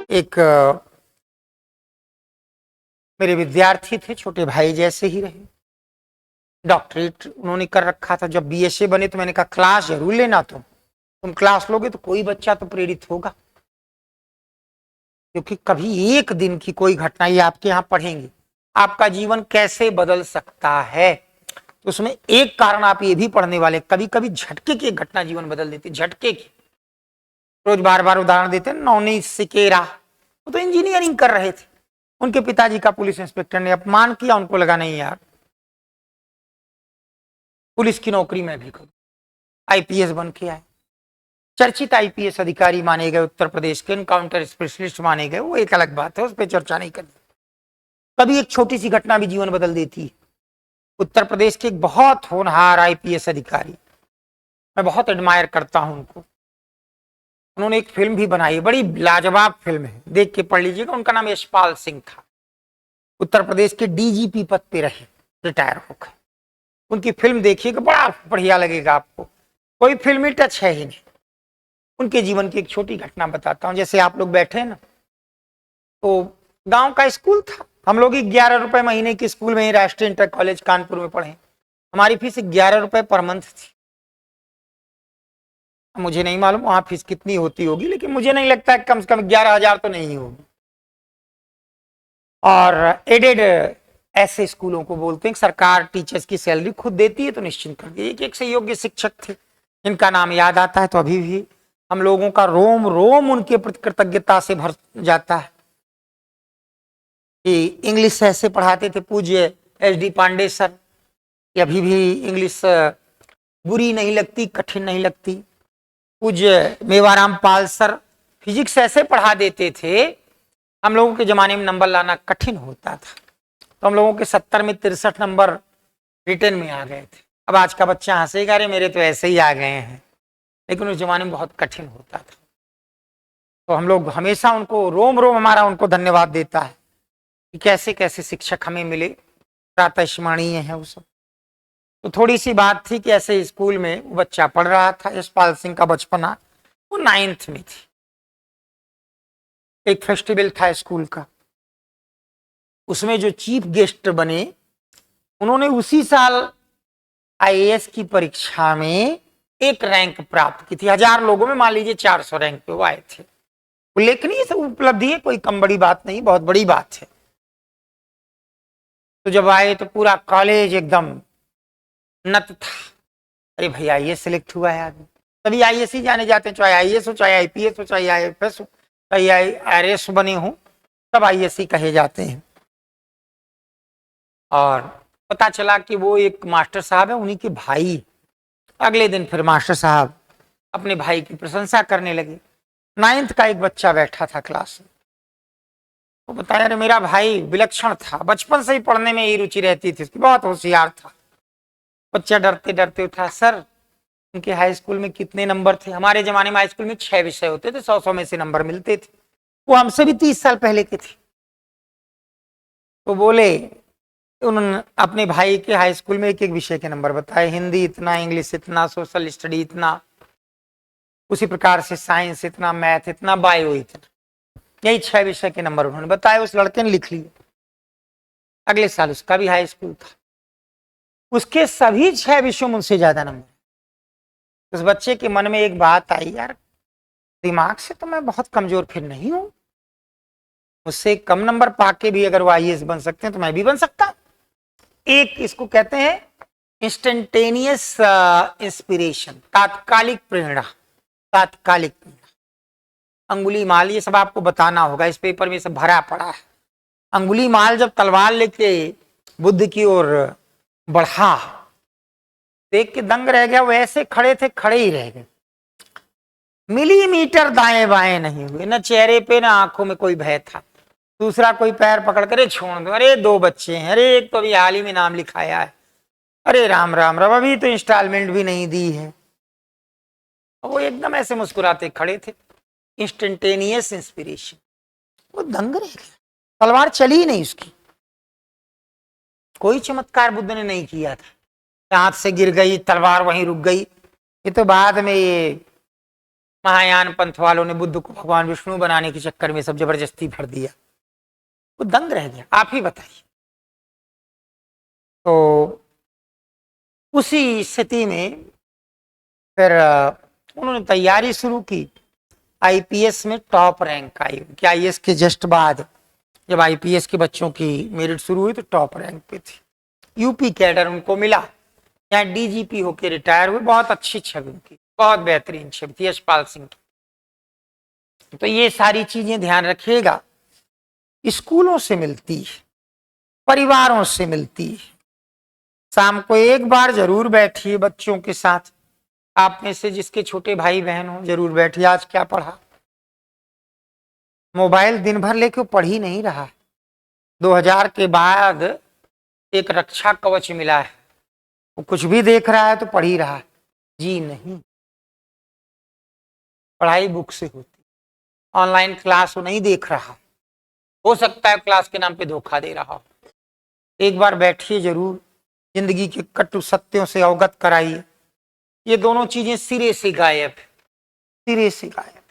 एक मेरे विद्यार्थी थे, छोटे भाई जैसे ही रहे। डॉक्टरेट उन्होंने कर रखा था। जब बीएसए बने तो मैंने कहा क्लास जरूर लेना, तुम क्लास लोगे तो कोई बच्चा तो प्रेरित होगा, क्योंकि कभी एक दिन की कोई घटना ये आपके यहाँ पढ़ेंगे, आपका जीवन कैसे बदल सकता है। तो उसमें एक कारण आप ये भी पढ़ने वाले, कभी कभी झटके की एक घटना जीवन बदल देती, झटके की। रोज बार बार उदाहरण देते हैं, नवनीत सिकेरा, वो तो इंजीनियरिंग कर रहे थे, उनके पिताजी का पुलिस इंस्पेक्टर ने अपमान किया, उनको लगा नहीं यार पुलिस की नौकरी में भी करूं, आईपीएस बन के आए, चर्चित आईपीएस अधिकारी माने गए, उत्तर प्रदेश के एनकाउंटर स्पेशलिस्ट माने गए। वो एक अलग बात है, उस पर चर्चा नहीं करनी। कभी एक छोटी सी घटना भी जीवन बदल देती है। उत्तर प्रदेश के एक बहुत होनहार आईपीएस अधिकारी, मैं बहुत एडमायर करता हूं उनको, उन्होंने एक फिल्म भी बनाई, बड़ी लाजवाब फिल्म है, देख के पढ़ लीजिएगा। उनका नाम यशपाल सिंह था, उत्तर प्रदेश के डीजीपी पद पे रहे, रिटायर होकर। उनकी फिल्म देखिएगा, बड़ा बढ़िया लगेगा आपको, कोई फिल्मी टच है ही नहीं। उनके जीवन की एक छोटी घटना बताता हूं। जैसे आप लोग बैठे ना, तो गांव का स्कूल था, हम लोग 11 रुपए महीने के स्कूल में ही राष्ट्रीय इंटर कॉलेज कानपुर में पढ़े। हमारी फीस 11 रुपए पर मंथ थी। मुझे नहीं मालूम वहां फीस कितनी होती होगी, लेकिन मुझे नहीं लगता है कम से कम 11,000 तो नहीं होगी। और एडेड ऐसे स्कूलों को बोलते हैं, सरकार टीचर्स की सैलरी खुद देती है, तो निश्चिंत कर दिए। एक से योग्य शिक्षक थे, इनका नाम याद आता है तो अभी भी हम लोगों का रोम रोम उनके प्रति कृतज्ञता से भर जाता है। कि इंग्लिश ऐसे पढ़ाते थे पूज्य एच.डी. पांडे सर, अभी भी इंग्लिश बुरी नहीं लगती, कठिन नहीं लगती। पूज्य मेवाराम पाल सर फिजिक्स ऐसे पढ़ा देते थे, हम लोगों के जमाने में नंबर लाना कठिन होता था, तो हम लोगों के 70 में 63 नंबर रिटर्न में आ गए थे। अब आज का बच्चा हंसेगा, रे मेरे तो ऐसे ही आ गए हैं, लेकिन उस जमाने में बहुत कठिन होता था। तो हम लोग हमेशा उनको, रोम रोम हमारा उनको धन्यवाद देता है कि कैसे कैसे शिक्षक हमें मिले, प्रातः स्मरणीय है वो सब। तो थोड़ी सी बात थी कि ऐसे स्कूल में वो बच्चा पढ़ रहा था, यशपाल सिंह का बचपना, वो 9th में थी। एक फेस्टिवल था स्कूल का, उसमें जो चीफ गेस्ट बने, उन्होंने उसी साल आईएएस की परीक्षा में एक रैंक प्राप्त की थी। 1000 लोगों में मान लीजिए 400 रैंक पे वो आए थे। उल्लेखनीय सब उपलब्धि है, कोई कम बड़ी बात नहीं, बहुत बड़ी बात है। तो जब आए तो पूरा कॉलेज एकदम नत था, अरे भाई आईएएस सिलेक्ट हुआ है आदमी। तभी आईएएस ही जाने जाते हैं, चाहे आईएएस हो, चाहे आईपीएस हो, चाहे आईएफएस हो, चाहे आईआरएस बने हो, सब आईएएस ही कहे जाते हैं। और पता चला कि वो एक मास्टर साहब है, उन्हीं के भाई। अगले दिन फिर मास्टर साहब अपने भाई की प्रशंसा करने लगे। 9th का एक बच्चा बैठा था क्लास में, वो बताया, अरे मेरा भाई विलक्षण था, बचपन से ही पढ़ने में ही रुचि रहती थी उसकी, बहुत होशियार था। बच्चा डरते डरते उठा, सर उनके हाई स्कूल में कितने नंबर थे? हमारे जमाने में हाई स्कूल में 6 विषय होते थे, 100 में से नंबर मिलते थे, वो हमसे भी 30 साल पहले के थे। तो बोले, उन्होंने अपने भाई के हाई स्कूल में एक एक विषय के नंबर बताए, हिंदी इतना, इंग्लिश इतना, सोशल स्टडी इतना, उसी प्रकार से साइंस इतना, मैथ इतना, बायो इतना, यही 6 विषय के नंबर उन्होंने बताए। उस लड़के ने लिख लिए। अगले साल उसका भी हाई स्कूल था, उसके सभी 6 विषयों में उनसे ज्यादा नंबर। उस बच्चे के मन में एक बात आई, यार दिमाग से तो मैं बहुत कमजोर फिर नहीं हूं, उससे कम नंबर पाके भी अगर वो आईएएस बन सकते हैं तो मैं भी बन सकता। एक इसको कहते हैं इंस्टेंटेनियस इंस्पिरेशन, तात्कालिक प्रेरणा, तात्कालिक प्रेरणा। अंगुली माल, ये सब आपको बताना होगा, इस पेपर में सब भरा पड़ा है। अंगुली माल जब तलवार लेके बुद्ध की ओर बढ़ा, देख के दंग रह गया, वो ऐसे खड़े थे, खड़े ही रह गए, मिलीमीटर दाएं बाएं नहीं हुए, न चेहरे पे न आंखों में कोई भय था। दूसरा कोई पैर पकड़ कर छोड़ दो, अरे 2 बच्चे हैं, अरे एक तो अभी हाल ही में नाम लिखाया है, अरे राम राम राम, अभी तो इंस्टॉलमेंट भी नहीं दी है। वो एकदम ऐसे मुस्कुराते खड़े थे, इंस्टेंटेनियस इंस्पिरेशन। वो दंग रह गया, तलवार चली ही नहीं उसकी। कोई चमत्कार बुद्ध ने नहीं किया था, हाथ से गिर गई तलवार वहीं रुक गई, ये तो बाद में ये महायान पंथ वालों ने बुद्ध को भगवान विष्णु बनाने के चक्कर में सब जबरदस्ती भर दिया, वो दंग रह गया। आप ही बताइए। तो उसी स्थिति में फिर उन्होंने तैयारी शुरू की। आईपीएस में टॉप रैंक आई कि आईएएस के जस्ट बाद जब आईपीएस के बच्चों की मेरिट शुरू हुई तो टॉप रैंक पे थी। यूपी कैडर उनको मिला, यहाँ डीजीपी होके रिटायर हुए। बहुत अच्छी छवि उनकी, बहुत बेहतरीन छवि थी यशपाल सिंह की। तो ये सारी चीजें ध्यान रखिएगा, स्कूलों से मिलती है, परिवारों से मिलती है। शाम को एक बार जरूर बैठिए बच्चों के साथ, आप में से जिसके छोटे भाई बहन हो जरूर बैठिए, आज क्या पढ़ा। मोबाइल दिन भर लेके पढ़ ही नहीं रहा। 2000 के बाद एक रक्षा कवच मिला है, वो कुछ भी देख रहा है तो पढ़ ही रहा है। जी नहीं, पढ़ाई बुक से होती, ऑनलाइन क्लास वो नहीं देख रहा। हो सकता है क्लास के नाम पे धोखा दे रहा हो। एक बार बैठिए जरूर, जिंदगी के कटु सत्यों से अवगत कराइए। ये दोनों चीजें सिरे से गायब, सिरे से गायब।